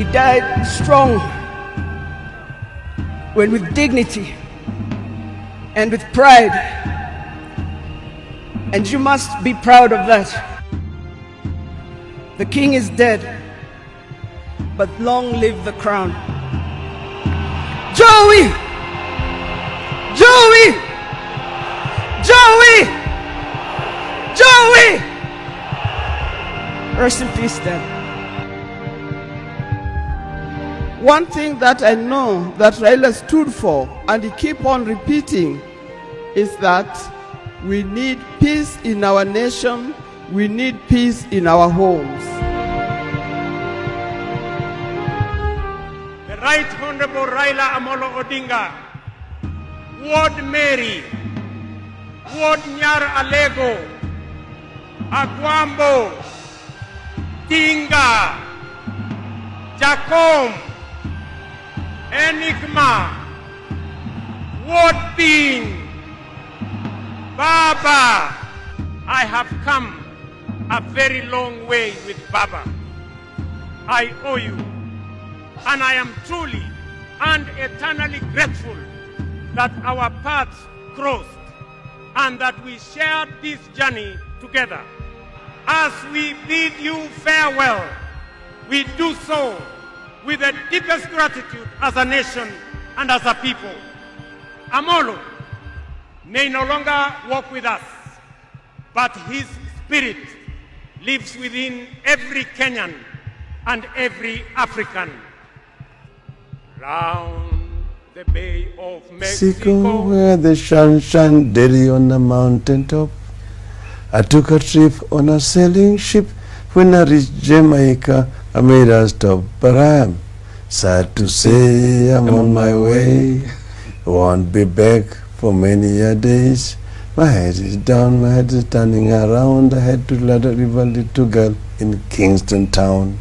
He died strong, when with dignity and with pride. And you must be proud of that. The king is dead, but long live the crown. Joey! Joey! Joey! Joey! Rest in peace, Dad. One thing that I know that Raila stood for, and he keep on repeating, is that we need peace in our nation, we need peace in our homes. The Right Honorable Raila Amolo Odinga, Ward Mary, Ward Nyar Alego, Aguambo, Tinga, Jacom, Enigma, Ward Bean, Baba. I have come a very long way with Baba. I owe you, and I am truly and eternally grateful that our paths crossed and that we shared this journey together. As we bid you farewell, we do so with the deepest gratitude as a nation and as a people. Amolo may no longer walk with us, but his spirit lives within every Kenyan and every African. Round the Bay of Mexico, where the sun shone daily on the mountain top, I took a trip on a sailing ship. When I reached Jamaica, I made a stop, but I am sad to say I'm on my way. I won't be back for many a days. My head is down, my head is turning around. I had to let a little girl in Kingston town.